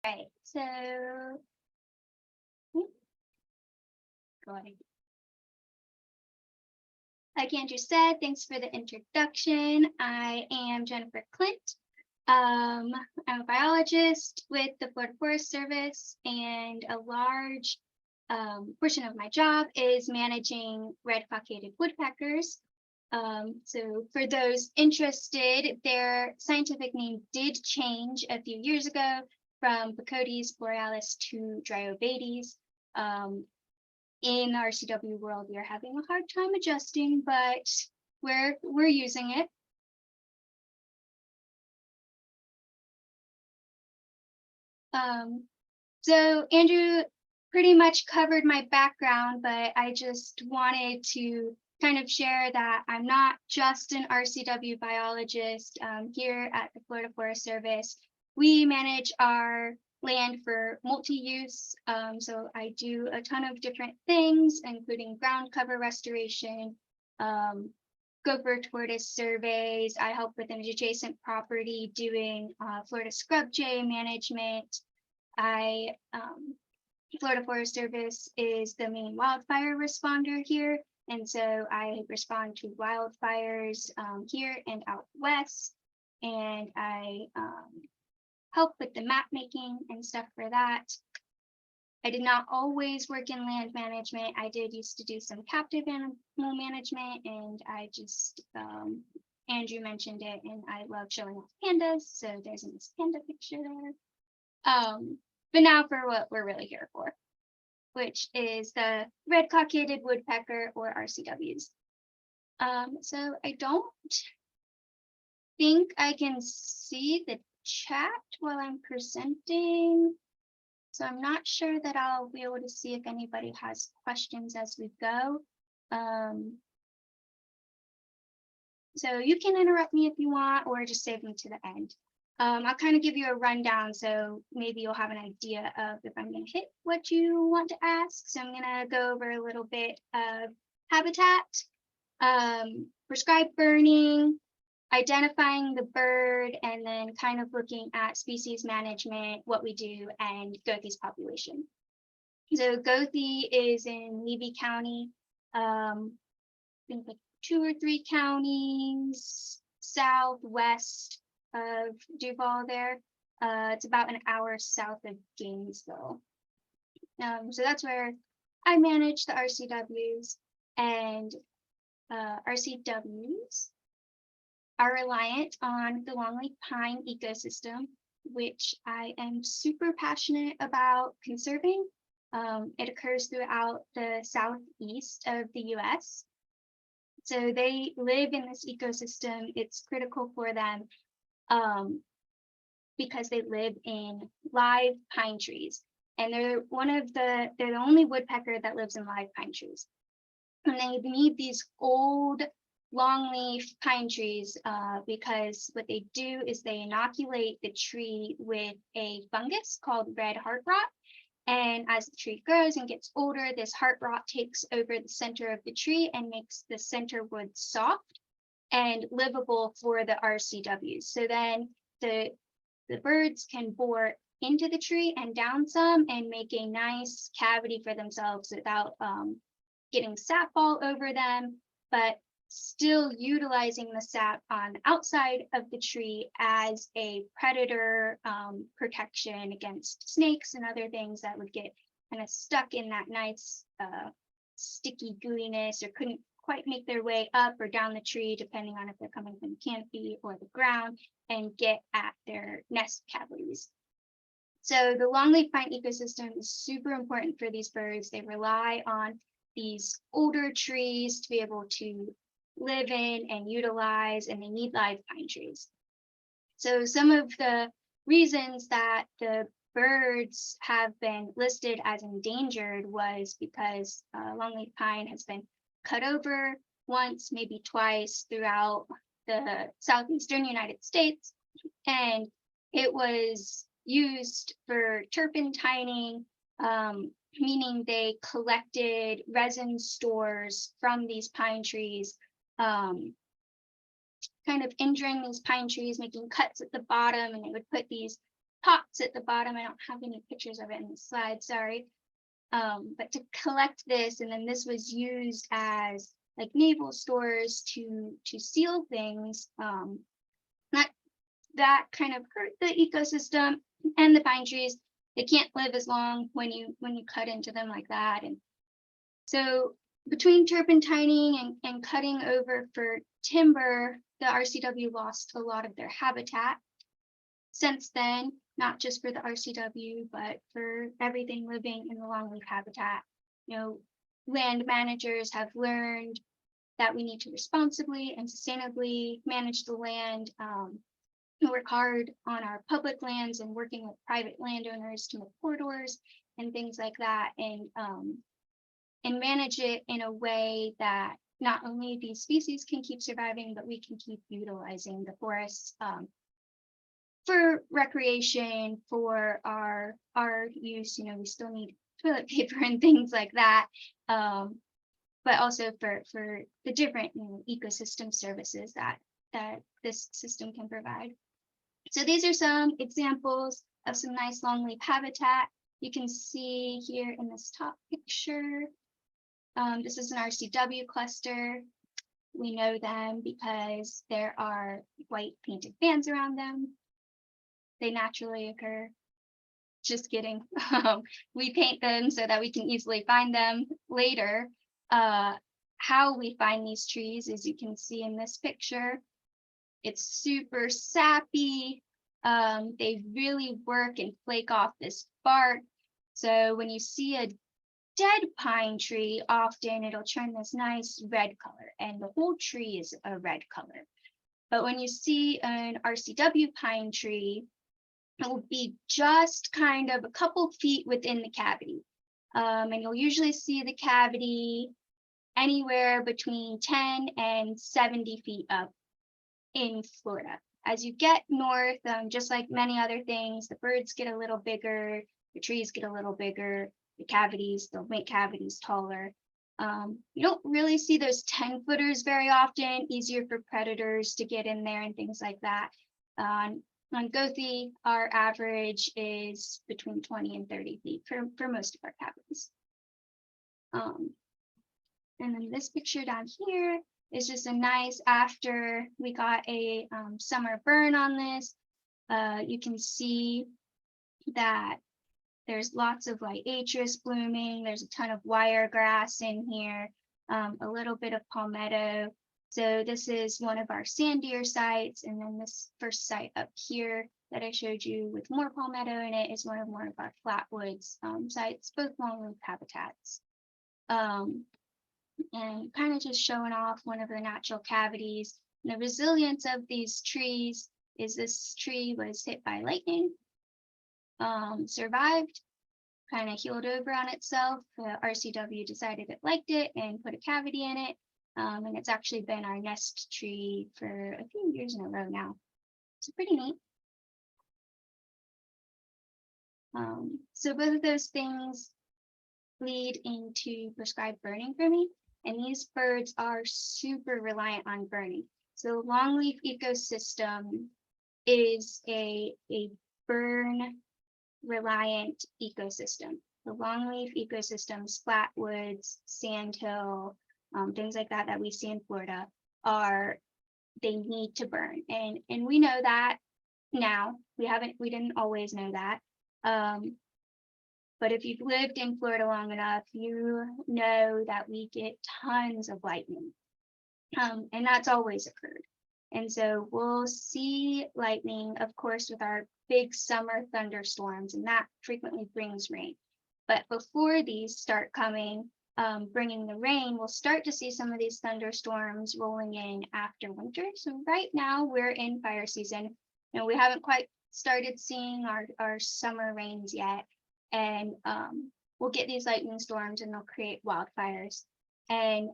Right, so go ahead. Like Andrew said, thanks for the introduction. I am Jennifer Klindt. I'm a biologist with the Florida Forest Service, and a large portion of my job is managing red-cockaded woodpeckers. So for those interested, their scientific name did change a few years ago from Bicotes borealis to Dryobates. In our CW world, we are having a hard time adjusting, but we're using it. So Andrew pretty much covered my background, but I just wanted to kind of share that I'm not just an RCW biologist. Here at the Florida Forest Service, we manage our land for multi-use. So I do a ton of different things, including ground cover restoration, gopher tortoise surveys. I help with an adjacent property doing Florida scrub jay management. Florida Forest Service is the main wildfire responder here, and so I respond to wildfires here and out west, and I help with the map making and stuff for that. I did not always work in land management. I did used to do some captive animal management, and I just, Andrew mentioned it, and I love showing off pandas, so there's a nice panda picture there. But now for what we're really here for, which is the red-cockaded woodpecker, or RCWs. So I don't think I can see the chat while I'm presenting. So I'm not sure that I'll be able to see if anybody has questions as we go. So you can interrupt me if you want, or just save them to the end. I'll kind of give you a rundown, so maybe you'll have an idea of if I'm going to hit what you want to ask. So I'm going to go over a little bit of habitat, prescribed burning, identifying the bird, and then kind of looking at species management, what we do, and Goethe's population. So Goethe is in Levy County, I think like 2 or 3 counties southwest of Duval there. It's about an hour south of Gainesville. So that's where I manage the RCWs, and RCWs are reliant on the longleaf pine ecosystem, which I am super passionate about conserving. It occurs throughout the southeast of the US. So they live in this ecosystem. It's critical for them because they live in live pine trees. And they're the only woodpecker that lives in live pine trees. And they need these old longleaf pine trees because what they do is they inoculate the tree with a fungus called red heart rot. And as the tree grows and gets older, this heart rot takes over the center of the tree and makes the center wood soft and livable for the RCWs. So then the birds can bore into the tree and down some and make a nice cavity for themselves without getting sap all over them, but still utilizing the sap on the outside of the tree as a predator protection against snakes and other things that would get kind of stuck in that nice sticky gooiness, or couldn't quite make their way up or down the tree, depending on if they're coming from the canopy or the ground, and get at their nest cavities. So the longleaf pine ecosystem is super important for these birds. They rely on these older trees to be able to live in and utilize, and they need live pine trees. So some of the reasons that the birds have been listed as endangered was because longleaf pine has been cut over once, maybe twice throughout the southeastern United States, and it was used for turpentining, meaning they collected resin stores from these pine trees, kind of injuring these pine trees, making cuts at the bottom, and they would put these pots at the bottom. I don't have any pictures of it in the slide, sorry. But to collect this, and then this was used as like naval stores to seal things. That kind of hurt the ecosystem, and the pine trees, they can't live as long when you cut into them like that. And so between turpentining and cutting over for timber, the RCW lost a lot of their habitat. Since then, not just for the RCW, but for everything living in the longleaf habitat, land managers have learned that we need to responsibly and sustainably manage the land, work hard on our public lands and working with private landowners to make corridors and things like that, and manage it in a way that not only these species can keep surviving, but we can keep utilizing the forests for recreation, for our use. We still need toilet paper and things like that, but also for the different ecosystem services that this system can provide. So these are some examples of some nice longleaf habitat. You can see here in this top picture, this is an RCW cluster. We know them because there are white painted bands around them. They naturally occur. Just kidding. We paint them so that we can easily find them later. How we find these trees, as you can see in this picture, it's super sappy. They really work and flake off this bark. So when you see a dead pine tree, often it'll turn this nice red color, and the whole tree is a red color. But when you see an RCW pine tree, it will be just kind of a couple feet within the cavity. And you'll usually see the cavity anywhere between 10 and 70 feet up in Florida. As you get north, just like many other things, the birds get a little bigger, the trees get a little bigger, they'll make cavities taller. You don't really see those 10-footers very often, easier for predators to get in there and things like that. On Goethe, our average is between 20 and 30 feet for most of our cavities. And then this picture down here is just a nice, after we got a summer burn on this, you can see that there's lots of Lyatris blooming. There's a ton of wiregrass in here, a little bit of palmetto. So this is one of our sand deer sites, and then this first site up here that I showed you with more palmetto in it is one of our flatwoods sites, both longleaf habitats. And kind of just showing off one of their natural cavities. And the resilience of these trees is this tree was hit by lightning, survived, kind of healed over on itself. The RCW decided it liked it and put a cavity in it. And it's actually been our nest tree for a few years in a row now. So pretty neat. So both of those things lead into prescribed burning for me. And these birds are super reliant on burning. So the longleaf ecosystem is a burn reliant ecosystem. The longleaf ecosystems, flatwoods, sandhill, things like that we see in Florida, they need to burn. And we know that now. We didn't always know that. But if you've lived in Florida long enough, you know that we get tons of lightning. And that's always occurred. And so we'll see lightning, of course, with our big summer thunderstorms, and that frequently brings rain. But before these start coming, bringing the rain, we'll start to see some of these thunderstorms rolling in after winter. So right now we're in fire season. We haven't quite started seeing our summer rains yet. And we'll get these lightning storms and they'll create wildfires. And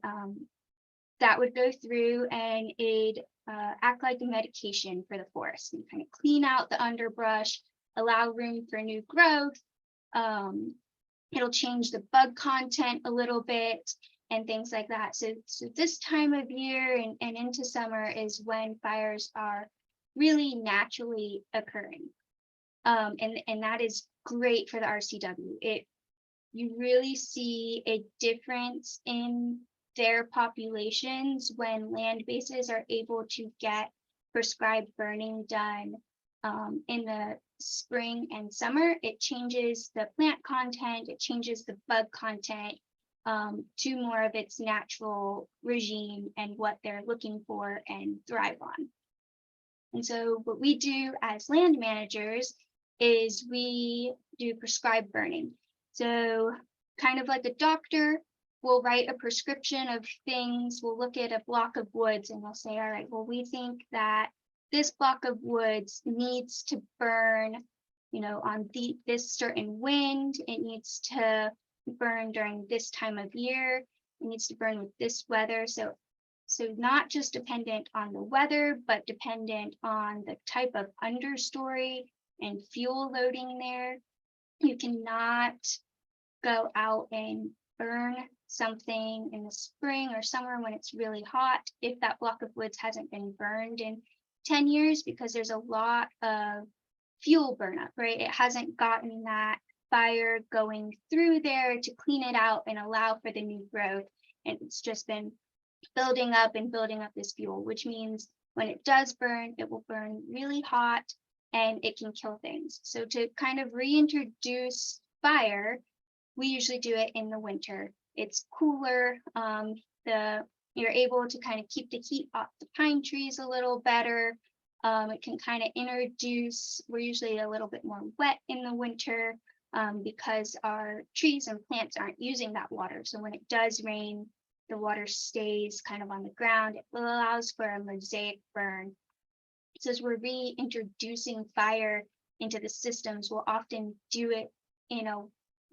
that would go through and it'd act like a medication for the forest and kind of clean out the underbrush, allow room for new growth. It'll change the bug content a little bit and things like that. So this time of year and into summer is when fires are really naturally occurring. And that is great for the RCW. You really see a difference in their populations when land bases are able to get prescribed burning done in the spring and summer. It changes the plant content, it changes the bug content to more of its natural regime and what they're looking for and thrive on. And so what we do as land managers is we do prescribed burning. So kind of like a doctor will write a prescription of things, we'll look at a block of woods and we'll say, all right, well, we think that this block of woods needs to burn, on this certain wind, it needs to burn during this time of year, it needs to burn with this weather. So not just dependent on the weather, but dependent on the type of understory and fuel loading there. You cannot go out and burn something in the spring or summer when it's really hot if that block of woods hasn't been burned in 10 years, because there's a lot of fuel burnup, right? It hasn't gotten that fire going through there to clean it out and allow for the new growth. And it's just been building up this fuel, which means when it does burn, it will burn really hot and it can kill things. So to kind of reintroduce fire, we usually do it in the winter. It's cooler. You're able to kind of keep the heat off the pine trees a little better. It can kind of introduce, we're usually a little bit more wet in the winter because our trees and plants aren't using that water. So when it does rain, the water stays kind of on the ground. It allows for a mosaic burn. So as we're reintroducing fire into the systems, we'll often do it in a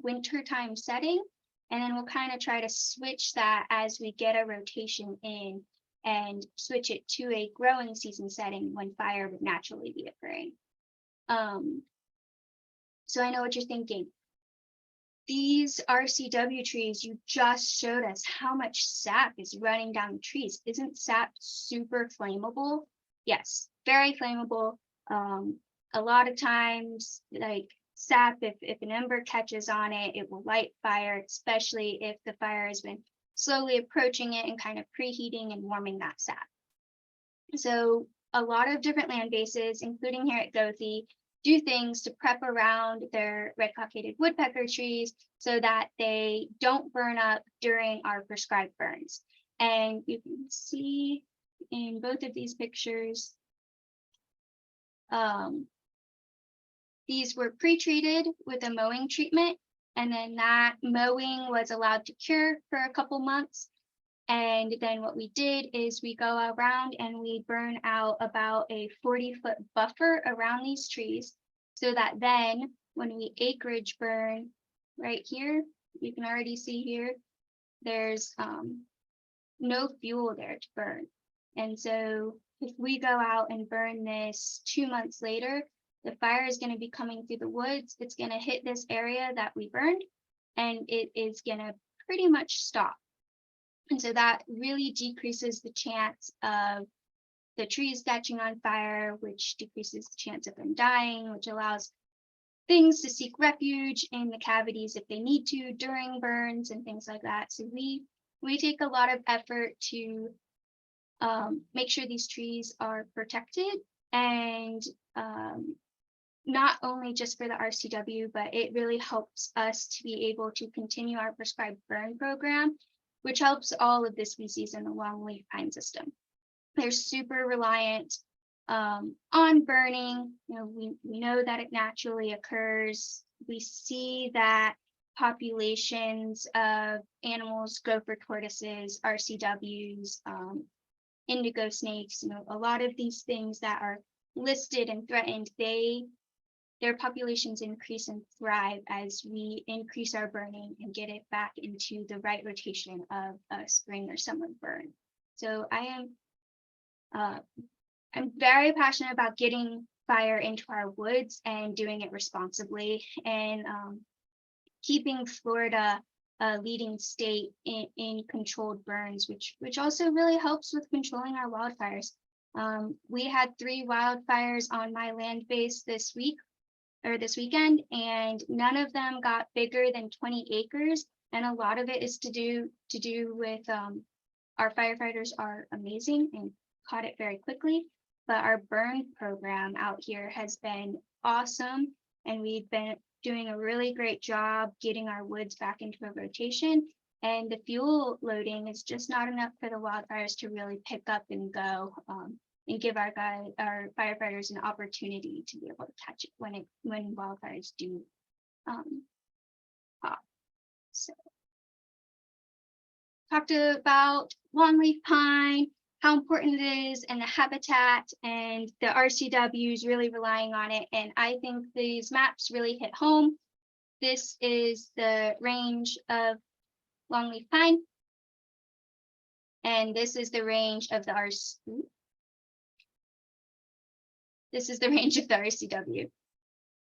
wintertime setting, and then we'll kind of try to switch that as we get a rotation in and switch it to a growing season setting when fire would naturally be occurring. So I know what you're thinking. These RCW trees, you just showed us how much sap is running down the trees. Isn't sap super flammable? Yes, very flammable. A lot of times, like sap, if an ember catches on it, it will light fire, especially if the fire has been slowly approaching it and kind of preheating and warming that sap. So a lot of different land bases, including here at Goethe, do things to prep around their red-cockaded woodpecker trees so that they don't burn up during our prescribed burns. And you can see in both of these pictures, these were pre-treated with a mowing treatment, and then that mowing was allowed to cure for a couple months. And then what we did is we go around and we burn out about a 40-foot buffer around these trees, so that then when we acreage burn right here, you can already see here, there's no fuel there to burn. And so if we go out and burn this 2 months later, the fire is going to be coming through the woods. It's going to hit this area that we burned, and it is going to pretty much stop. And so that really decreases the chance of the trees catching on fire, which decreases the chance of them dying, which allows things to seek refuge in the cavities if they need to during burns and things like that. So we take a lot of effort to make sure these trees are protected, and not only just for the RCW, but it really helps us to be able to continue our prescribed burn program, which helps all of the species in the longleaf pine system. They're super reliant on burning. We know that it naturally occurs. We see that populations of animals, gopher tortoises, RCWs, indigo snakes, a lot of these things that are listed and threatened, their populations increase and thrive as we increase our burning and get it back into the right rotation of a spring or summer burn. So I'm very passionate about getting fire into our woods and doing it responsibly, and keeping Florida a leading state in controlled burns, which also really helps with controlling our wildfires. We had 3 wildfires on my land base this week. this weekend, and none of them got bigger than 20 acres. And a lot of it is to do with our firefighters are amazing and caught it very quickly. But our burn program out here has been awesome, and we've been doing a really great job getting our woods back into a rotation. And the fuel loading is just not enough for the wildfires to really pick up and go, and give our firefighters an opportunity to be able to catch it when wildfires do pop. So, talked about longleaf pine, how important it is, and the habitat, and the RCWs really relying on it. And I think these maps really hit home. This is the range of longleaf pine, and this is the range of the RCW.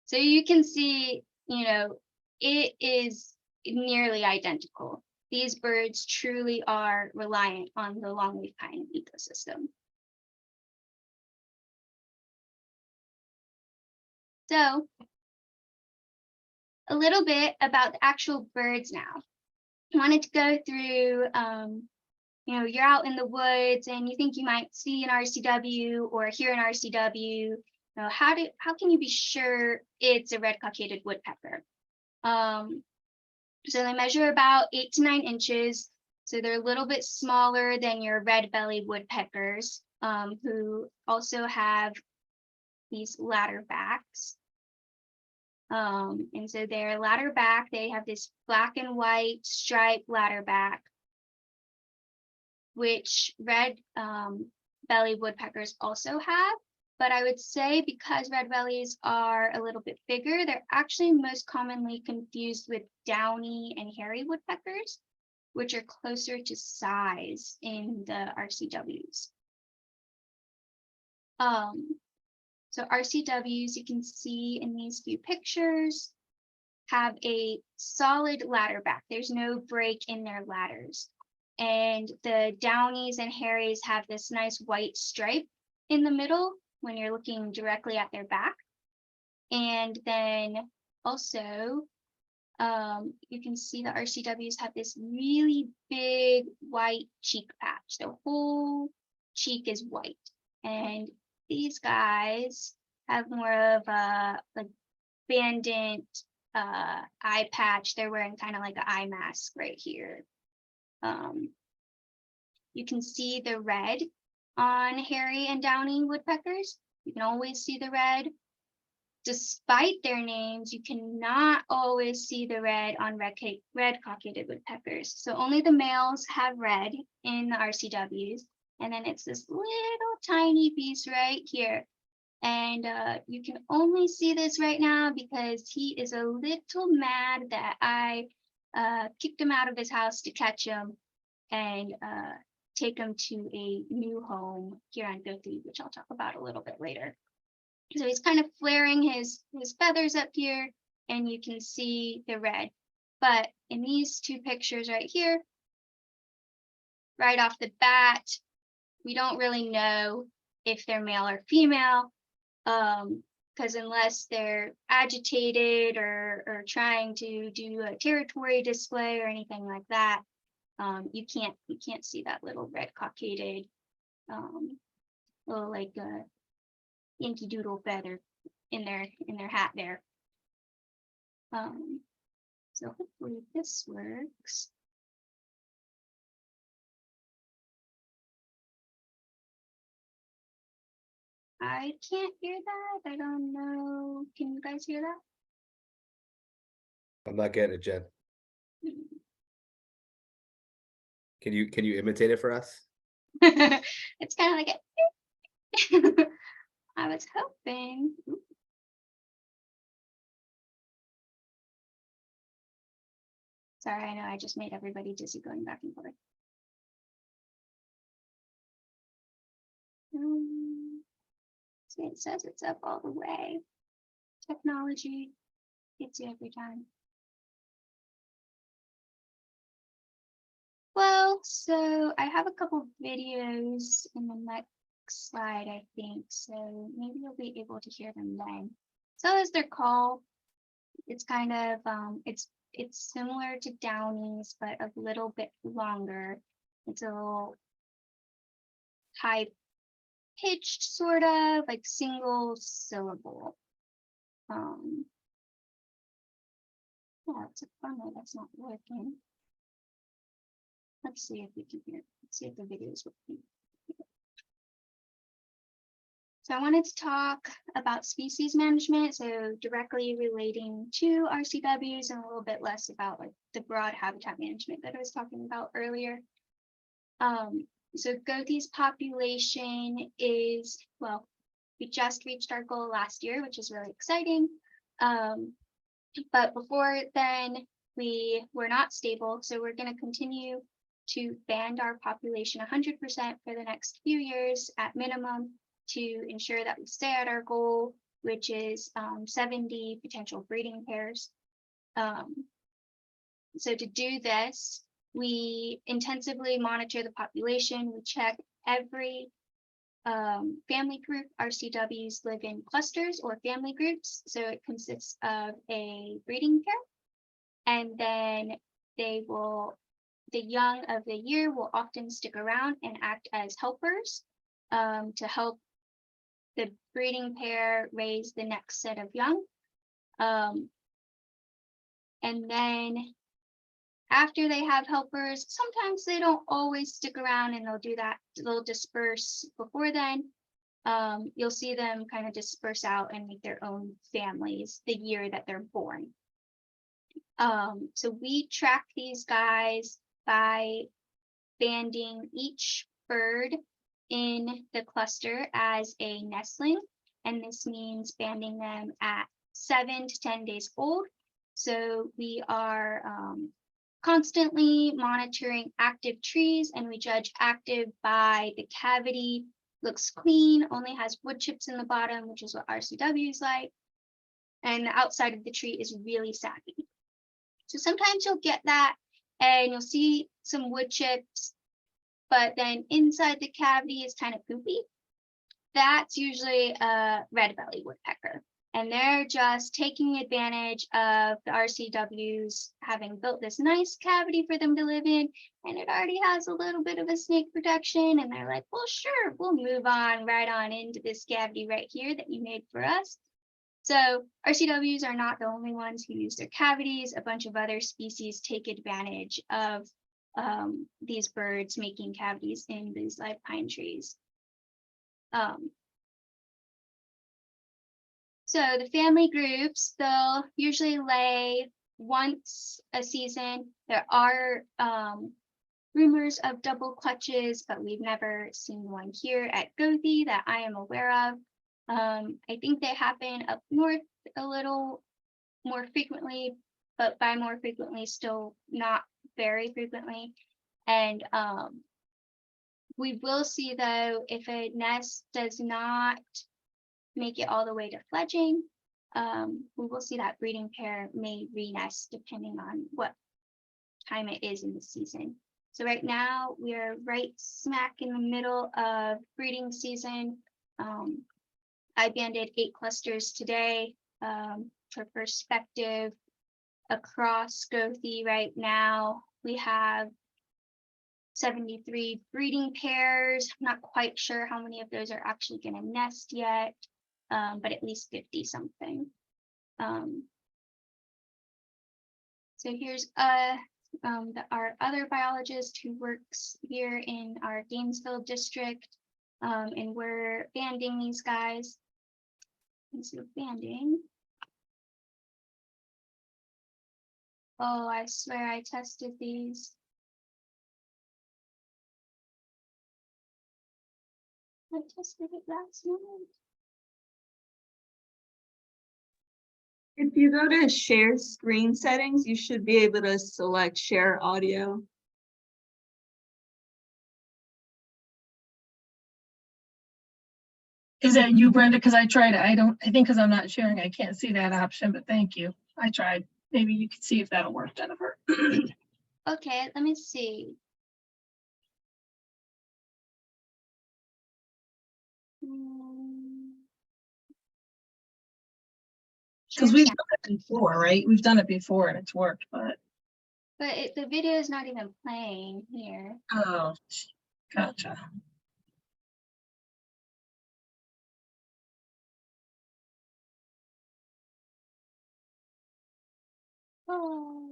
So you can see, it is nearly identical. These birds truly are reliant on the longleaf pine ecosystem. So a little bit about the actual birds now. I wanted to go through, you're out in the woods and you think you might see an RCW or hear an RCW. How can you be sure it's a red-cockaded woodpecker? So they measure about 8 to 9 inches. So they're a little bit smaller than your red-bellied woodpeckers, who also have these ladder backs. And so their ladder back, they have this black and white striped ladder back, which red-bellied woodpeckers also have. But I would say because red bellies are a little bit bigger, they're actually most commonly confused with downy and hairy woodpeckers, which are closer to size in the RCWs. So RCWs, you can see in these few pictures, have a solid ladder back. There's no break in their ladders. And the downies and hairies have this nice white stripe in the middle when you're looking directly at their back. And then also, you can see the RCWs have this really big white cheek patch. The whole cheek is white. And these guys have more of a banded eye patch. They're wearing kind of like an eye mask right here. You can see the red on hairy and downy woodpeckers. You can always see the red. Despite their names, you cannot always see the red on red-cockaded woodpeckers. So only the males have red in the RCWs. And then it's this little tiny piece right here. And you can only see this right now because he is a little mad that I kicked him out of his house to catch him and take him to a new home here on Goethe, which I'll talk about a little bit later. So he's kind of flaring his feathers up here, and you can see the red. But in these two pictures right here, right off the bat, we don't really know if they're male or female, because unless they're agitated or trying to do a territory display or anything like that, you can't see that little red-cockaded little like Yankee Doodle feather in their hat there. So hopefully this works. I can't hear that. I don't know. Can you guys hear that? I'm not getting it, Jen. Can you imitate it for us? It's kind of like a I was hoping. Sorry, I know I just made everybody dizzy going back and forth. See, it says it's up all the way. Technology gets you every time. Well, so I have a couple videos in the next slide, I think, so maybe you'll be able to hear them then. So is their call. It's kind of it's similar to Downy's, but a little bit longer. It's a little high pitched, sort of like single syllable. Yeah, it's a funnel that's not working. Let's see if we can hear. Let's see if the video is working. So I wanted to talk about species management, so directly relating to RCWs, and a little bit less about like the broad habitat management that I was talking about earlier. So Goethe's population is, well, we just reached our goal last year, which is really exciting. But before then, we were not stable, so we're going to continue to band our population 100% for the next few years at minimum to ensure that we stay at our goal, which is 70 potential breeding pairs. So to do this, we intensively monitor the population. We check every family group. RCWs live in clusters or family groups, so it consists of a breeding pair, and then they will, the young of the year will often stick around and act as helpers to help the breeding pair raise the next set of young. And then after they have helpers, sometimes they don't always stick around, and they'll do that, they'll disperse before then. You'll see them kind of disperse out and make their own families the year that they're born. So we track these guys by banding each bird in the cluster as a nestling, and this means banding them at 7 to 10 days old. So we are constantly monitoring active trees, and we judge active by the cavity. Looks clean, only has wood chips in the bottom, which is what RCWs like, and the outside of the tree is really saggy. So sometimes you'll get that and you'll see some wood chips, but then inside the cavity is kind of poopy. That's usually a red-bellied woodpecker, and they're just taking advantage of the RCWs having built this nice cavity for them to live in, and it already has a little bit of a snake protection, and they're like, well, sure, we'll move on right on into this cavity right here that you made for us. So RCWs are not the only ones who use their cavities. A bunch of other species take advantage of these birds making cavities in these live pine trees. So the family groups, they'll usually lay once a season. There are rumors of double clutches, but we've never seen one here at Goethe that I am aware of. I think they happen up north a little more frequently, but by more frequently, still not very frequently. And we will see, though, if a nest does not make it all the way to fledging, we will see that breeding pair may re-nest depending on what time it is in the season. So right now we are right smack in the middle of breeding season. I banded 8 clusters today. For perspective, across Goethe right now, we have 73 breeding pairs. I'm not quite sure how many of those are actually going to nest yet, but at least 50 something. So here's our other biologist who works here in our Gainesville district, and we're banding these guys. Let's see, banding. Oh, I swear I tested these. I tested it last night. If you go to share screen settings, you should be able to select share audio. Is that you, Brenda? Because I tried it. I think because I'm not sharing, I can't see that option, but thank you. I tried. Maybe you can see if that'll work, Jennifer. Okay, let me see. Because Share we've sound, done it before, right? We've done it before and it's worked, but, but the video is not even playing here. oh, gotcha. Oh.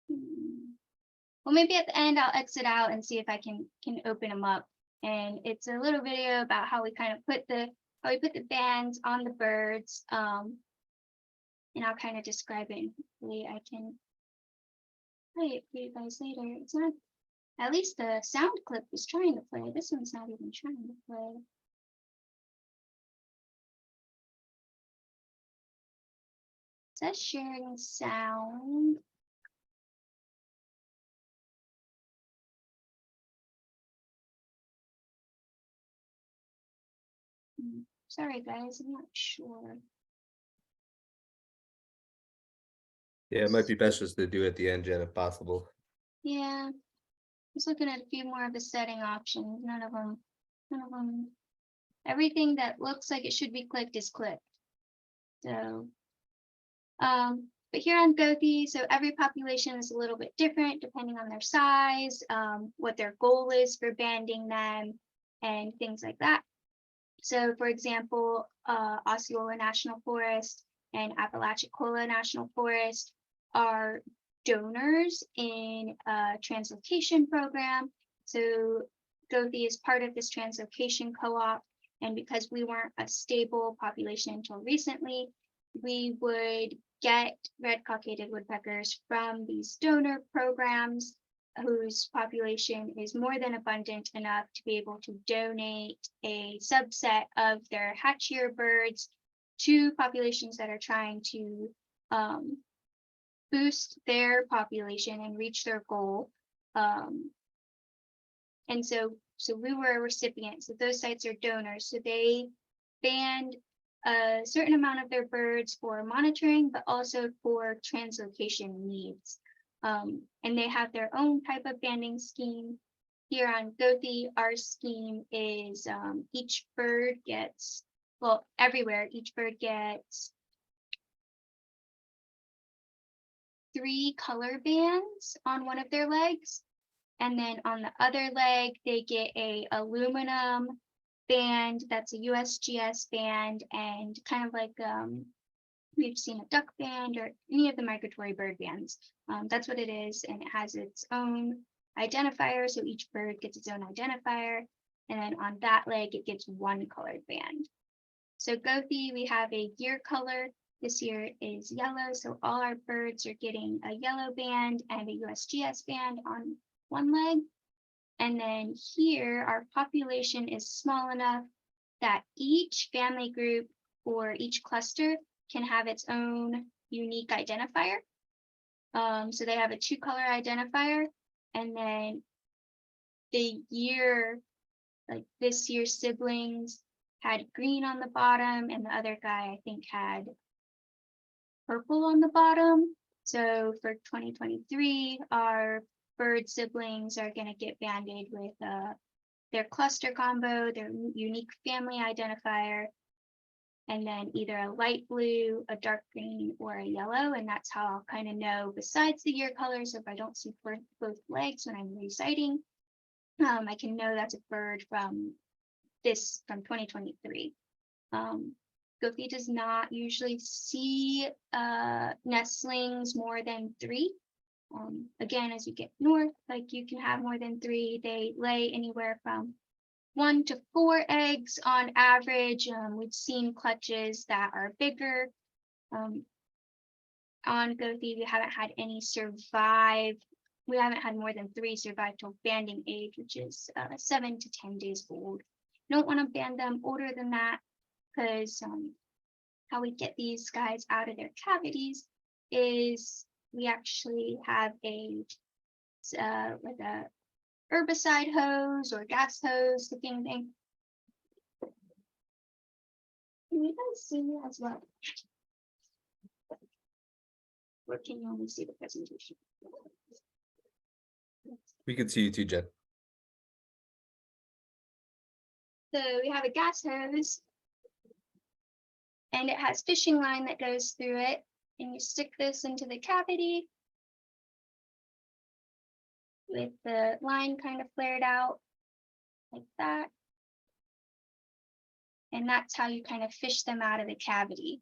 Hmm. Well, maybe at the end I'll exit out and see if I can open them up. And it's a little video about how we kind of put the bands on the birds. And I'll kind of describe it. And hopefully I can play it for you guys later. It's not, at least the sound clip was trying to play. This one's not even trying to play. It says sharing sound. Sorry guys, I'm not sure. Yeah, it might be best just to do it at the end, Jen, if possible. Yeah, just looking at a few more of the setting options. None of them. Everything that looks like it should be clicked is clicked. So, but here on Goethe, so every population is a little bit different depending on their size, what their goal is for banding them, and things like that. So, for example, Osceola National Forest and Apalachicola National Forest are donors in a translocation program. So Goethe is part of this translocation co-op, and because we weren't a stable population until recently, we would get red-cockaded woodpeckers from these donor programs whose population is more than abundant enough to be able to donate a subset of their hatchier birds to populations that are trying to boost their population and reach their goal. And so we were a recipient. So those sites are donors. So they band a certain amount of their birds for monitoring, but also for translocation needs. And they have their own type of banding scheme. Here on Goethe, our scheme is each bird gets, well, everywhere, each bird gets 3 color bands on one of their legs. And then on the other leg, they get a aluminum band that's a USGS band, and kind of like we've seen a duck band or any of the migratory bird bands. That's what it is, and it has its own identifier, so each bird gets its own identifier, and then on that leg it gets 1 colored band. So Goethe, we have a year color. This year is yellow, so all our birds are getting a yellow band and a USGS band on one leg. And then here, our population is small enough that each family group or each cluster can have its own unique identifier. So they have a 2-color identifier, and then the year, like this year's siblings had green on the bottom, and the other guy I think had purple on the bottom. So for 2023, our bird siblings are going to get banded with their cluster combo, their unique family identifier, and then either a light blue, a dark green, or a yellow. And that's how I'll kind of know, besides the year colors, if I don't see both legs when I'm reciting, I can know that's a bird from 2023. Goethe does not usually see nestlings more than 3. Again, as you get north, like you can have more than 3. They lay anywhere from 1 to 4 eggs on average. We've seen clutches that are bigger. On Goethe, we haven't had any survive. We haven't had more than 3 survive till banding age, which is 7 to 10 days old. Don't want to band them older than that, because how we get these guys out of their cavities is we actually have a like a herbicide hose or gas hose looking thing. Can you guys see me as well? Or can you only see the presentation? We can see you too, Jen. So we have a gas hose, and it has fishing line that goes through it. And you stick this into the cavity with the line kind of flared out like that. And that's how you kind of fish them out of the cavity.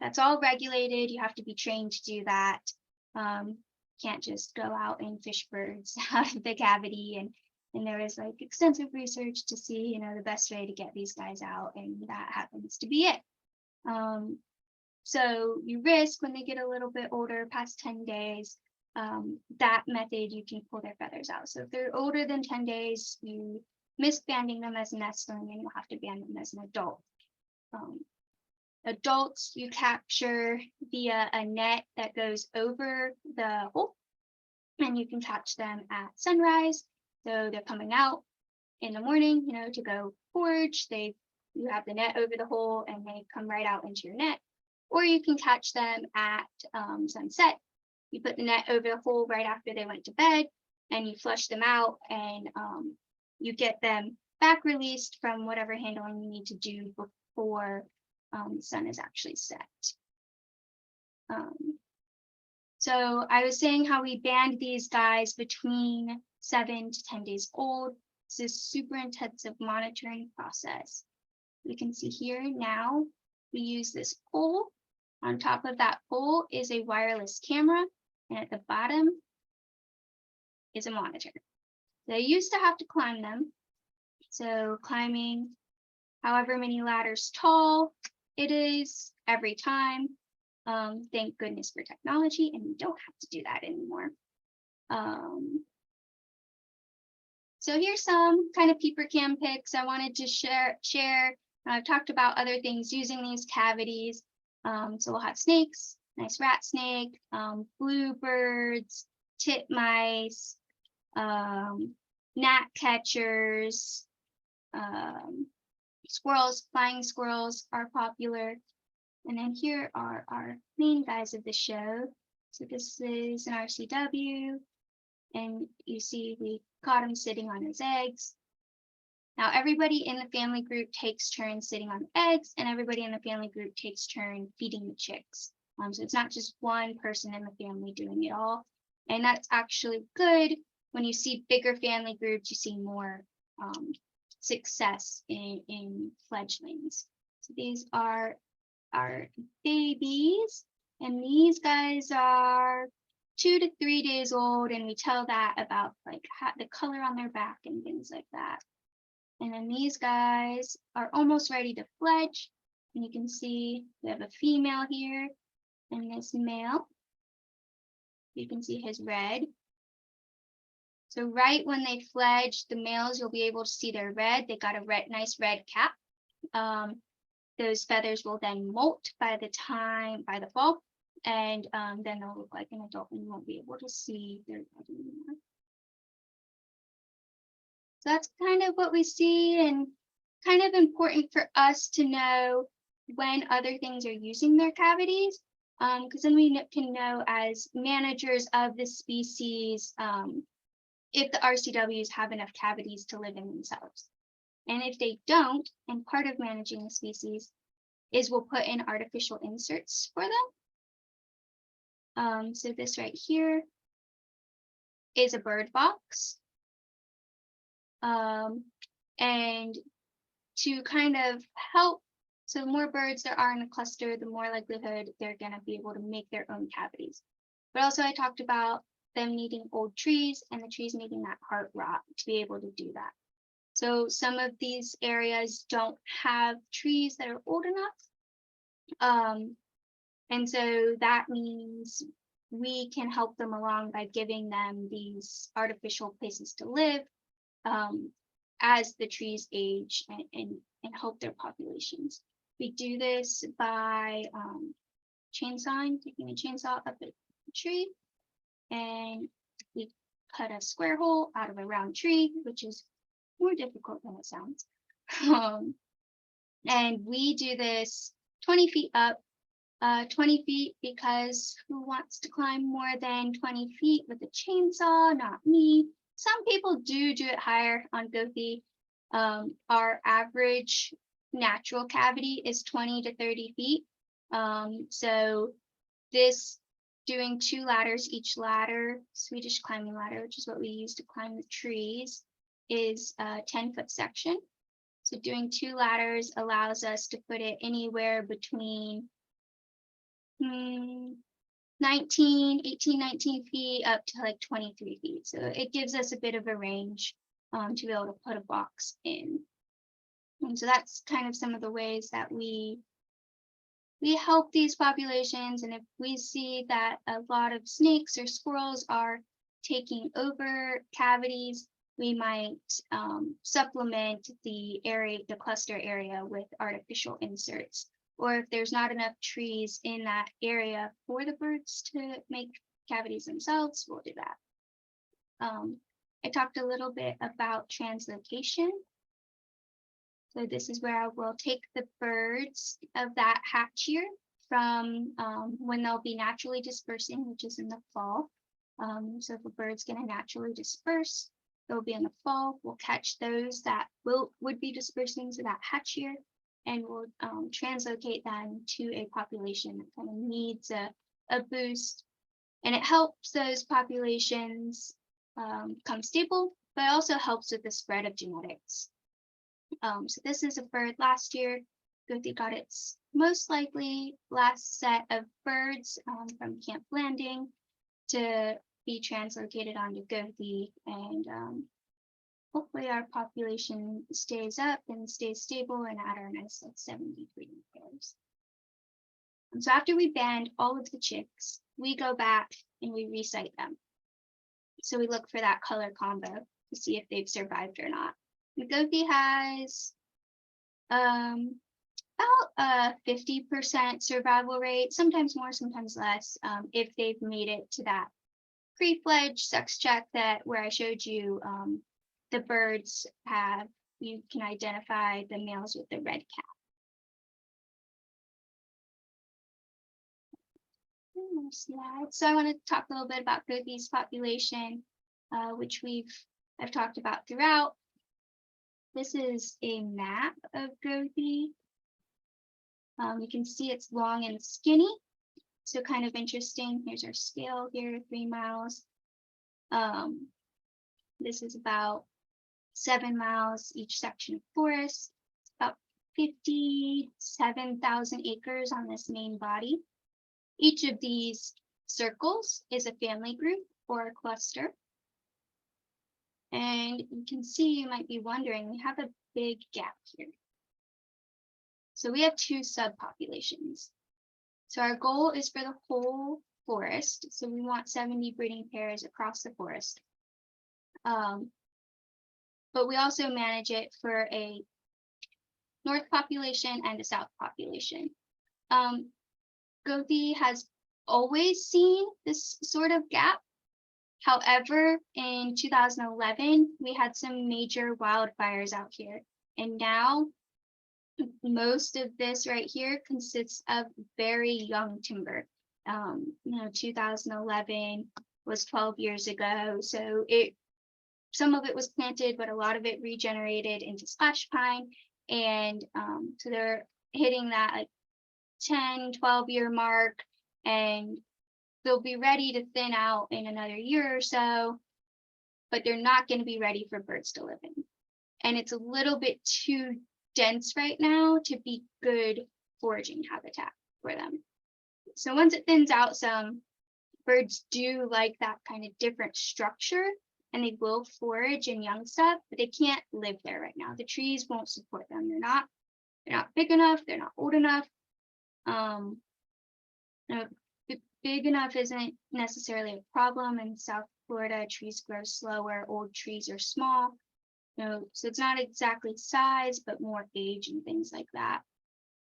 That's all regulated. You have to be trained to do that. Can't just go out and fish birds out of the cavity. And there is like extensive research to see, the best way to get these guys out, and that happens to be it. So you risk when they get a little bit older, past 10 days, that method you can pull their feathers out. So if they're older than 10 days, you miss banding them as a nestling, and you'll have to band them as an adult. Adults you capture via a net that goes over the hole, and you can catch them at sunrise. So they're coming out in the morning, to go forage. You have the net over the hole, and they come right out into your net. Or you can catch them at sunset. You put the net over the hole right after they went to bed, and you flush them out, and you get them back released from whatever handling you need to do before the sun is actually set. So I was saying how we band these guys between 7 to 10 days old. This is super intensive monitoring process. We can see here now we use this pole. On top of that pole is a wireless camera, and at the bottom is a monitor. They used to have to climb them. So climbing however many ladders tall it is every time. Thank goodness for technology, and we don't have to do that anymore. So here's some kind of peeper cam pics I wanted to share. I've talked about other things using these cavities. So we'll have snakes, nice rat snake, bluebirds, titmice, gnat catchers, squirrels. Flying squirrels are popular. And then here are our main guys of the show. So this is an RCW, and you see we caught him sitting on his eggs. Now everybody in the family group takes turns sitting on the eggs, and everybody in the family group takes turn feeding the chicks. So it's not just one person in the family doing it all. And that's actually good. When you see bigger family groups, you see more success in fledglings. So these are our babies, and these guys are 2 to 3 days old, and we tell that about like the color on their back and things like that. And then these guys are almost ready to fledge, and you can see we have a female here and this male. You can see his red. So right when they fledge, the males, you'll be able to see their red. They got a nice red cap. Those feathers will then molt by the fall, and then they'll look like an adult, and you won't be able to see their red anymore. So that's kind of what we see, and kind of important for us to know when other things are using their cavities, because then we can know as managers of the species if the RCWs have enough cavities to live in themselves. And if they don't, and part of managing the species is we'll put in artificial inserts for them. So this right here is a bird box. And to kind of help, so the more birds there are in a cluster, the more likelihood they're going to be able to make their own cavities. But also I talked about them needing old trees, and the trees needing that heart rot to be able to do that. So some of these areas don't have trees that are old enough. And so that means we can help them along by giving them these artificial places to live as the trees age and help their populations. We do this by chainsawing, taking a chainsaw up a tree, and we cut a square hole out of a round tree, which is more difficult than it sounds. And we do this 20 feet up, 20 feet because who wants to climb more than 20 feet with a chainsaw? Not me. Some people do it higher on Goethe. Our average natural cavity is 20 to 30 feet. So this doing 2 ladders, each ladder, Swedish climbing ladder, which is what we use to climb the trees, is a 10-foot section. So doing 2 ladders allows us to put it anywhere between 18, 19 feet up to like 23 feet. So it gives us a bit of a range to be able to put a box in. And so that's kind of some of the ways that we help these populations. And if we see that a lot of snakes or squirrels are taking over cavities, we might supplement the cluster area with artificial inserts. Or if there's not enough trees in that area for the birds to make cavities themselves, we'll do that. I talked a little bit about translocation. So this is where I will take the birds of that hatch year from when they'll be naturally dispersing, which is in the fall. So if a bird's going to naturally disperse, it'll be in the fall. We'll catch those that would be dispersing to that hatch year, and we'll translocate them to a population that kind of needs a boost. And it helps those populations come stable, but also helps with the spread of genetics. So this is a bird last year. Goethe got its most likely last set of birds from Camp Landing to be translocated onto Goethe, and hopefully our population stays up and stays stable and at our nice like 70 breeding pairs. And so after we band all of the chicks, we go back and we resite them. So we look for that color combo to see if they've survived or not. Goethe has about a 50% survival rate, sometimes more, sometimes less, if they've made it to that pre-fledged sex check where I showed you the birds have, you can identify the males with the red cap. So I want to talk a little bit about Goethe's population, which I've talked about throughout. This is a map of Goethe. You can see it's long and skinny, so kind of interesting. Here's our scale here, 3 miles. This is about 7 miles each section of forest. It's about 57,000 acres on this main body. Each of these circles is a family group or a cluster. And you can see, you might be wondering, we have a big gap here. So we have 2 subpopulations. So our goal is for the whole forest. So we want 70 breeding pairs across the forest. But we also manage it for a north population and a south population. Goethe has always seen this sort of gap. However, in 2011, we had some major wildfires out here, and now most of this right here consists of very young timber. 2011 was 12 years ago, so some of it was planted, but a lot of it regenerated into slash pine, and so they're hitting that like 10, 12-year mark, and they'll be ready to thin out in another year or so, but they're not going to be ready for birds to live in. And it's a little bit too dense right now to be good foraging habitat for them. So once it thins out some, birds do like that kind of different structure, and they will forage in young stuff, but they can't live there right now. The trees won't support them. They're not big enough. They're not old enough. Big enough isn't necessarily a problem. In South Florida, trees grow slower, old trees are small. So it's not exactly size, but more age and things like that.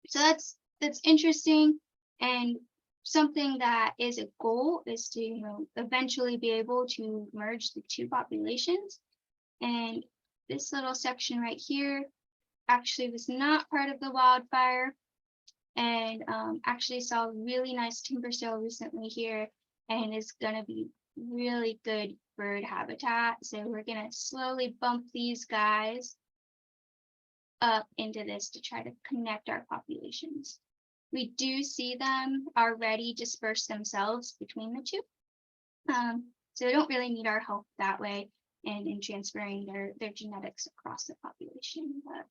So that's interesting, and something that is a goal is to eventually be able to merge the 2 populations. And this little section right here actually was not part of the wildfire, and actually saw a really nice timber sale recently here, and is going to be really good bird habitat. So we're going to slowly bump these guys up into this to try to connect our populations. We do see them already disperse themselves between the two. So they don't really need our help that way in transferring their genetics across the population. But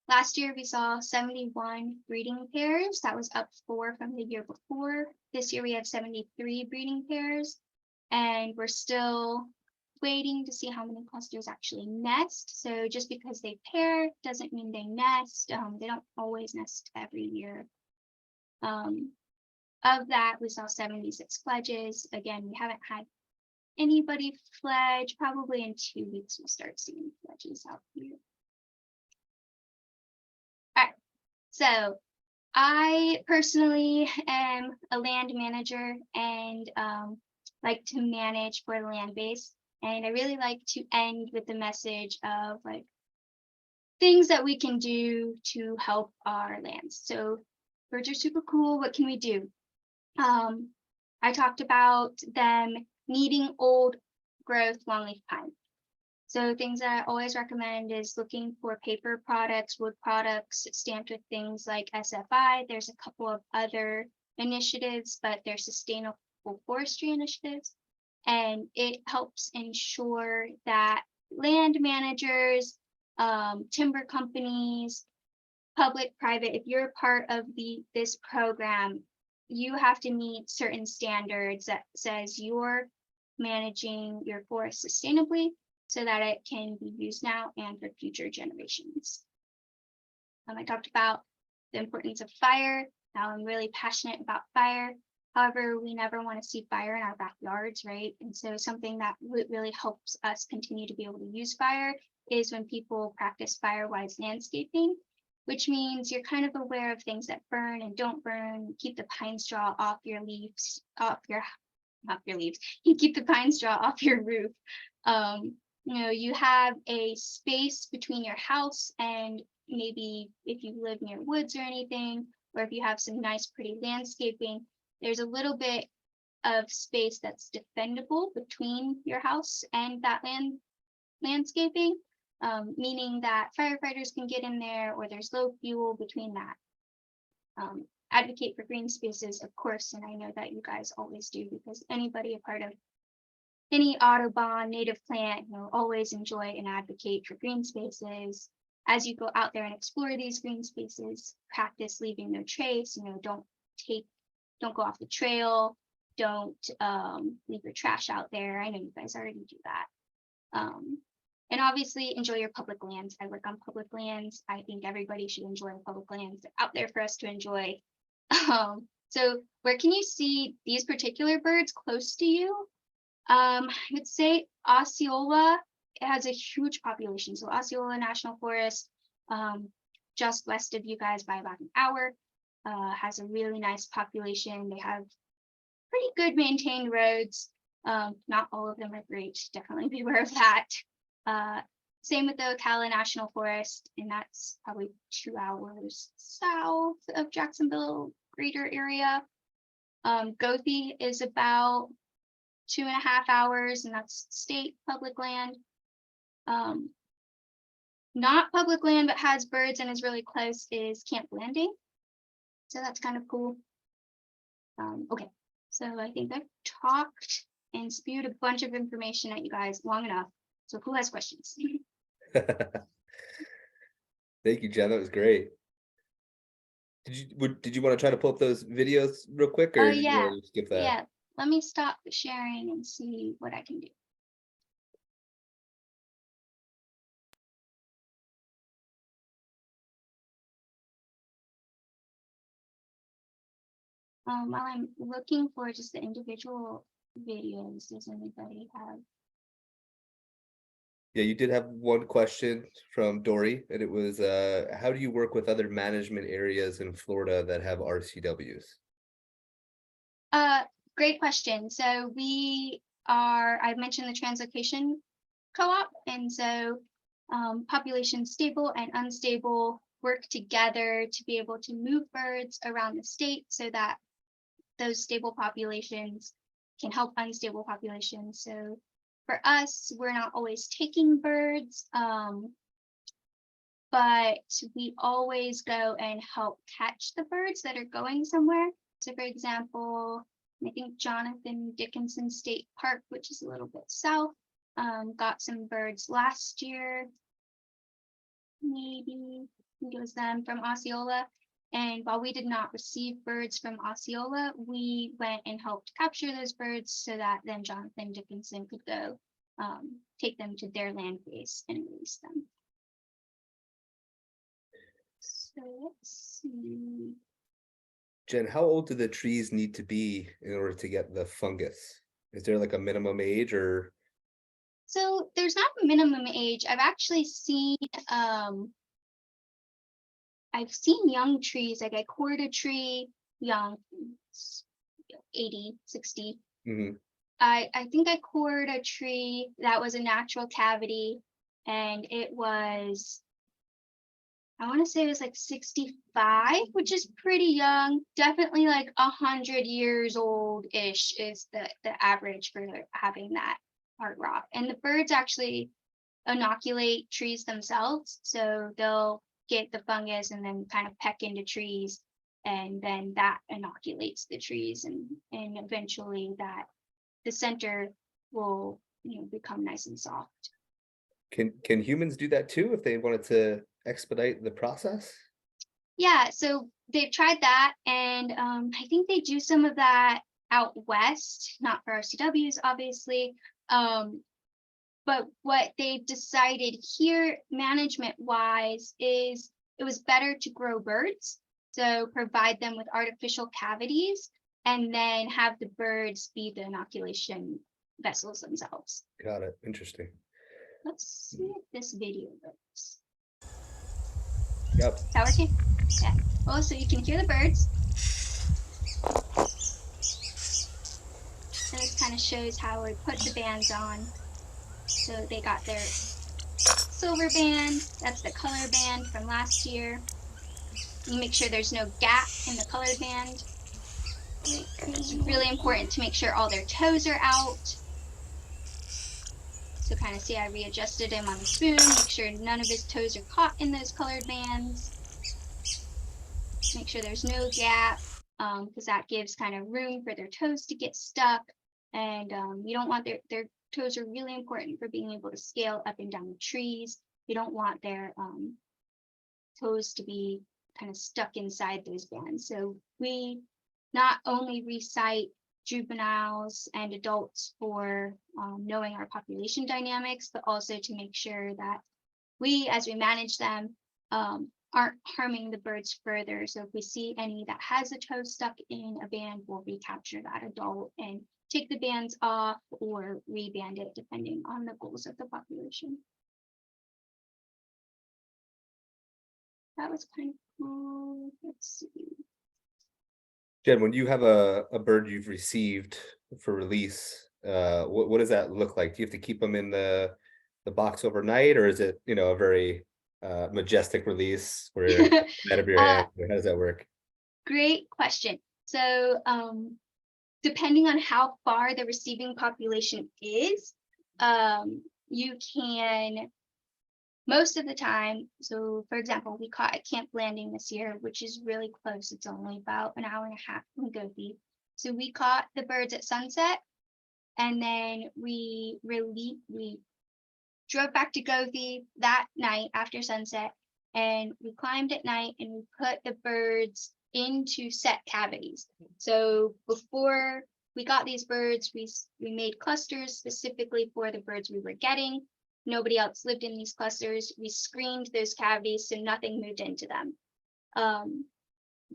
last year we saw 71 breeding pairs. That was up 4 from the year before. This year we have 73 breeding pairs, and we're still waiting to see how many clusters actually nest. So just because they pair doesn't mean they nest. They don't always nest every year. Of that, we saw 76 fledges. Again, we haven't had anybody fledge. Probably in 2 weeks, we'll start seeing fledges out here. All right, so I personally am a land manager and like to manage for the land base. And I really like to end with the message of like things that we can do to help our lands. So birds are super cool. What can we do? I talked about them needing old growth longleaf pine. So things that I always recommend is looking for paper products, wood products stamped with things like SFI. There's a couple of other initiatives, but they're sustainable forestry initiatives. And it helps ensure that land managers, timber companies, public, private, if you're a part of this program, you have to meet certain standards that says you're managing your forest sustainably so that it can be used now and for future generations. I talked about the importance of fire. Now I'm really passionate about fire. However, we never want to see fire in our backyards, right? And so something that really helps us continue to be able to use fire is when people practice fire-wise landscaping, which means you're kind of aware of things that burn and don't burn. Keep the pine straw off your leaves, You keep the pine straw off your roof. You have a space between your house and maybe if you live near woods or anything, or if you have some nice pretty landscaping, there's a little bit of space that's defendable between your house and that landscaping, meaning that firefighters can get in there or there's low fuel between that. Advocate for green spaces, of course, and I know that you guys always do because anybody a part of any Audubon native plant, always enjoy and advocate for green spaces. As you go out there and explore these green spaces, practice leaving no trace. Don't go off the trail. Don't leave your trash out there. I know you guys already do that. And obviously enjoy your public lands. I work on public lands. I think everybody should enjoy public lands. They're out there for us to enjoy. So where can you see these particular birds close to you? I would say Osceola, it has a huge population. So Osceola National Forest, just west of you guys by about an hour, has a really nice population. They have pretty good maintained roads. Not all of them are great. Definitely be aware of that. Same with the Ocala National Forest, and that's probably 2 hours south of Jacksonville greater area. Goethe is about 2.5 hours, and that's state public land. Not public land, but has birds and is really close is Camp Landing. So that's kind of cool. Okay, so I think I've talked and spewed a bunch of information at you guys long enough. So who has questions? Thank you, Jen. That was great. Did you want to try to pull up those videos real quick, or did you yeah. want to skip that? Yeah, let me stop sharing and see what I can do. While I'm looking for just the individual videos, does anybody have? Yeah, you did have one question from Dory, and it was, how do you work with other management areas in Florida that have RCWs? Great question. So I mentioned the translocation co-op, and so population stable and unstable work together to be able to move birds around the state so that those stable populations can help unstable populations. So for us, we're not always taking birds. but we always go and help catch the birds that are going somewhere. So for example, I think Jonathan Dickinson State Park, which is a little bit south, got some birds last year. Maybe I think it was them from Osceola. And while we did not receive birds from Osceola, we went and helped capture those birds so that then Jonathan Dickinson could go take them to their land base and release them. So let's see. Jen, how old do the trees need to be in order to get the fungus? Is there like a minimum age or? So there's not a minimum age. I've actually seen young trees, like I cored a tree young, 80, 60. Mhm. I think I cored a tree that was a natural cavity, and it was, I want to say it was like 65, which is pretty young. Definitely like 100 years old-ish is the average for having that hard rock. And the birds actually inoculate trees themselves, so they'll get the fungus and then kind of peck into trees, and then that inoculates the trees, and eventually that the center will, you know, become nice and soft. Can humans do that too if they wanted to expedite the process? Yeah, so they've tried that, and I think they do some of that out west, not for RCWs, obviously. But what they've decided here, management-wise, is it was better to grow birds, so provide them with artificial cavities, and then have the birds be the inoculation vessels themselves. Got it. Interesting. Let's see if this video works. Yep. Is that working? Yeah. Oh, so you can hear the birds. And this kind of shows how we put the bands on. So they got their silver band. That's the color band from last year. You make sure there's no gap in the colored band. It's really important to make sure all their toes are out. So kind of see I readjusted him on the spoon, make sure none of his toes are caught in those colored bands. Make sure there's no gap, because that gives kind of room for their toes to get stuck. And you don't want their toes are really important for being able to scale up and down the trees. You don't want their toes to be kind of stuck inside those bands. So we not only recite juveniles and adults for knowing our population dynamics, but also to make sure that we, as we manage them, aren't harming the birds further. So if we see any that has a toe stuck in a band, we'll recapture that adult and take the bands off or reband it depending on the goals of the population. That was kind of cool. Let's see. Jen, when you have a bird you've received for release, what does that look like? Do you have to keep them in the box overnight, or is it, you know, a very majestic release where out of your hand? How does that work? Great question. So depending on how far the receiving population is, you can, most of the time, so for example, we caught at Camp Landing this year, which is really close. It's only about an hour and a half from Goethe. So we caught the birds at sunset, and then we drove back to Goethe that night after sunset, and we climbed at night and we put the birds into set cavities. So before we got these birds, we made clusters specifically for the birds we were getting. Nobody else lived in these clusters. We screened those cavities so nothing moved into them.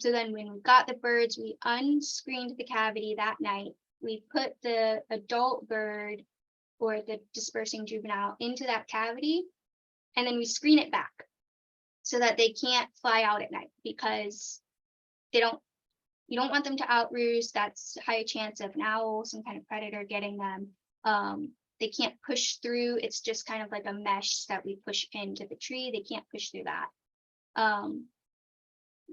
So then when we got the birds, we unscreened the cavity that night. We put the adult bird or the dispersing juvenile into that cavity, and then we screen it back so that they can't fly out at night, because you don't want them to outroost. That's a higher chance of an owl, some kind of predator getting them. They can't push through. It's just kind of like a mesh that we push into the tree. They can't push through that.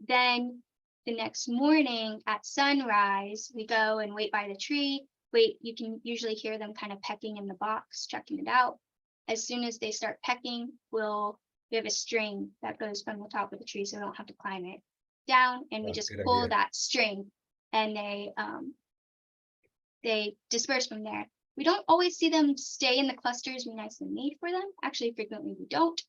Then the next morning at sunrise, we go and wait by the tree. You can usually hear them kind of pecking in the box, checking it out. As soon as they start pecking, we'll we have a string that goes from the top of the tree, so we don't have to climb it down, and we Oh, just good pull idea. that string, and they disperse from there. We don't always see them stay in the clusters we nicely made for them. Actually, frequently we don't.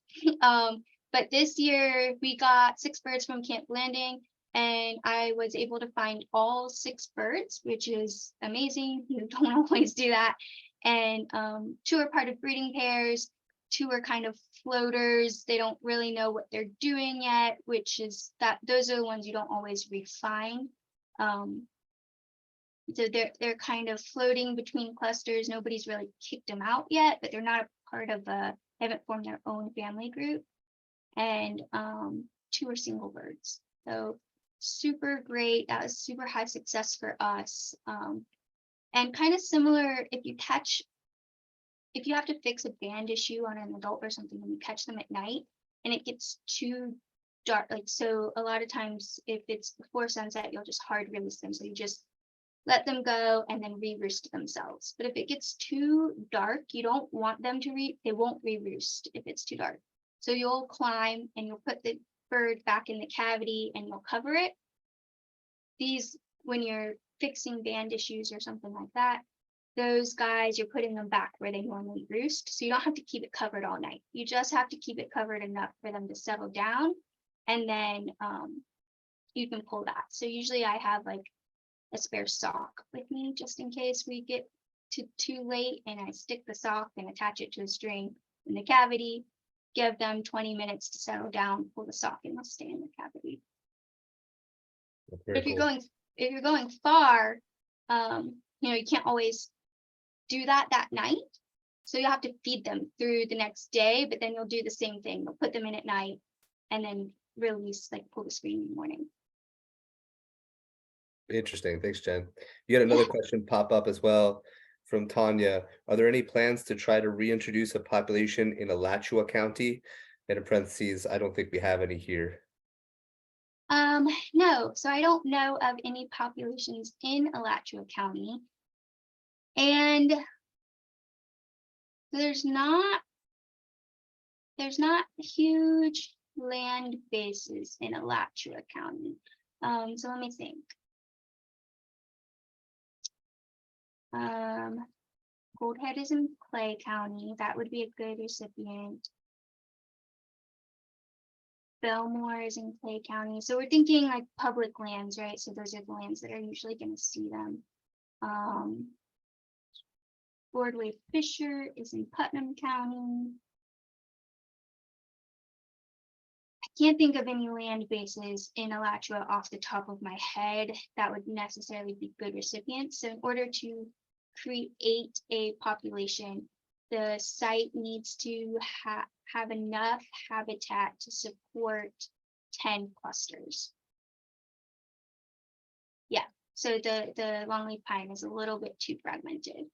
But this year we got 6 birds from Camp Landing, and I was able to find all 6 birds, which is amazing. You don't always do that. And 2 are part of breeding pairs, 2 are kind of floaters. They don't really know what they're doing yet, which is those are the ones you don't always refine. So they're kind of floating between clusters. Nobody's really kicked them out yet, but they're not a part of they haven't formed their own family group. And 2 are single birds. So super great. That was super high success for us. And kind of similar, if you have to fix a band issue on an adult or something and you catch them at night and it gets too dark, like, so a lot of times if it's before sunset, you'll just hard release them. So you just let them go and then re-roost themselves. But if it gets too dark, you don't want them to they won't re-roost if it's too dark. So you'll climb and you'll put the bird back in the cavity and you'll cover it. These, when you're fixing band issues or something like that, those guys, you're putting them back where they normally roost. So you don't have to keep it covered all night. You just have to keep it covered enough for them to settle down. And then you can pull that. So usually I have like a spare sock with me just in case we get too late, and I stick the sock and attach it to a string in the cavity, give them 20 minutes to settle down, pull the sock, and they'll stay in the cavity. That's But very cool. if you're going far, you can't always do that night. So you'll have to feed them through the next day, but then you'll do the same thing. You'll put them in at night and then release, like pull the screen in the morning. Interesting. Thanks, Jen. You had another question pop up as well from Tanya. Are there any plans to try to reintroduce a population in Alachua County? And in parentheses, I don't think we have any here. No, so I don't know of any populations in Alachua County. And there's not huge land bases in Alachua County. So let me think. Goldhead is in Clay County. That would be a good recipient. Belmore is in Clay County. So we're thinking like public lands, right? So those are the lands that are usually going to see them. Broadway Fisher is in Putnam County. I can't think of any land bases in Alachua off the top of my head that would necessarily be good recipients. So in order to create a population, the site needs to have enough habitat to support 10 clusters. Yeah, so the longleaf pine is a little bit too fragmented.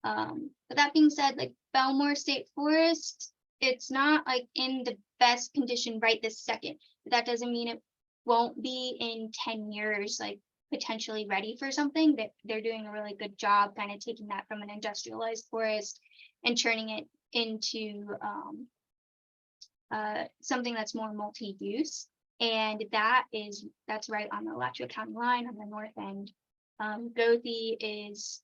But that being said, like Biologist State Forest, it's not like in the best condition right this second, but that doesn't mean it won't be in 10 years, like potentially ready for something. That they're doing a really good job kind of taking that from an industrialized forest and turning it into something that's more multi-use. And that's right on the Alachua County line on the north end. Goethe is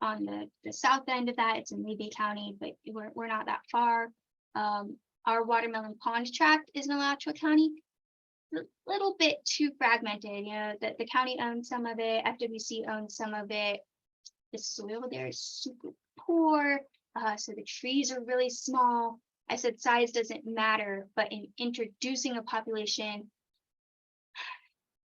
on the south end of that. It's in Levy County, but we're not that far. Our Watermelon Pond tract is in Alachua County. A little bit too fragmented, the county owns some of it, FWC owns some of it. The soil there is super poor, so the trees are really small. I said size doesn't matter, but in introducing a population,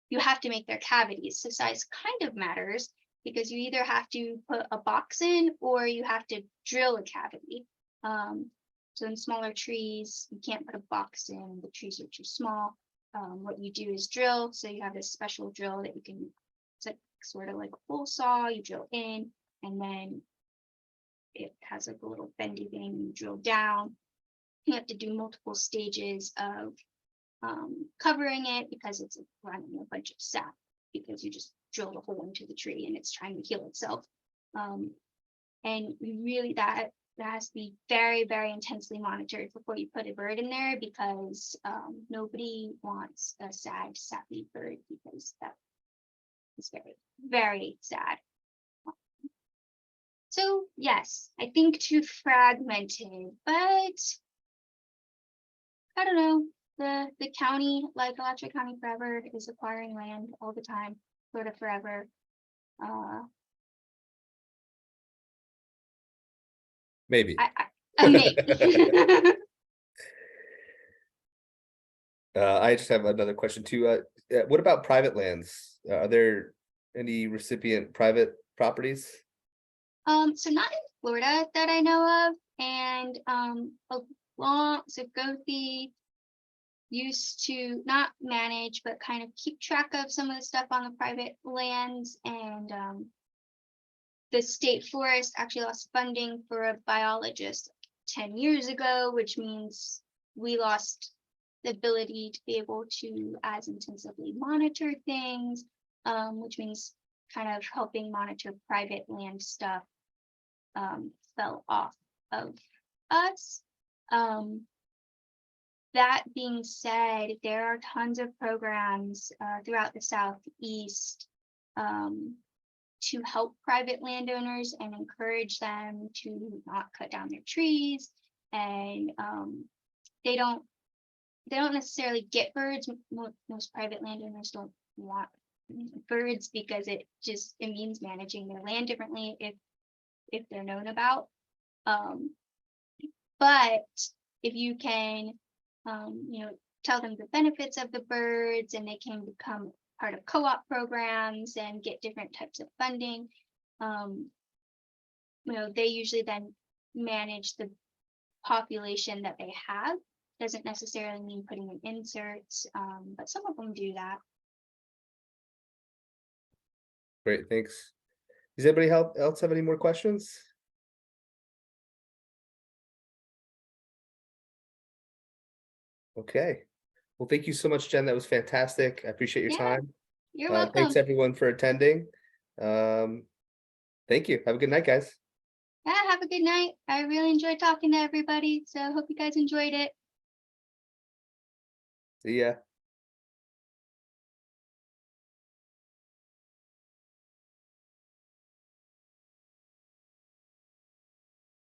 you have to make their cavities. So size kind of matters because you either have to put a box in or you have to drill a cavity. So in smaller trees, you can't put a box in, the trees are too small. What you do is drill. So you have this special drill that you can, it's like sort of like a full saw, you drill in, and then it has like a little bendy thing, you drill down. You have to do multiple stages of covering it because it's running a bunch of sap because you just drilled a hole into the tree and it's trying to heal itself. And really that that has to be very, very intensely monitored before you put a bird in there, because nobody wants a sad, sappy bird, because that is very, very sad. So yes, I think too fragmented, but I don't know. The county, like Alachua County forever, is acquiring land all the time, sort of forever. Maybe. Maybe. I just have another question too. What about private lands? Are there any recipient private properties? So not in Florida that I know of, and so Goethe used to not manage, but kind of keep track of some of the stuff on the private lands, and the state forest actually lost funding for a biologist 10 years ago, which means we lost the ability to be able to as intensively monitor things, which means kind of helping monitor private land stuff fell off of us. That being said, there are tons of programs throughout the Southeast to help private landowners and encourage them to not cut down their trees. And they don't necessarily get birds. Most private landowners don't want birds because it means managing their land differently if they're known about. But if you can tell them the benefits of the birds, and they can become part of co-op programs and get different types of funding, they usually then manage the population that they have. Doesn't necessarily mean putting in inserts, but some of them do that. Great, thanks. Does anybody else have any more questions? Okay. Well, thank you so much, Jen. That was fantastic. I appreciate your Yeah, time. You're welcome. Thanks everyone for attending. Thank you. Have a good night, guys. Yeah, have a good night. I really enjoyed talking to everybody, so hope you guys enjoyed it. See ya.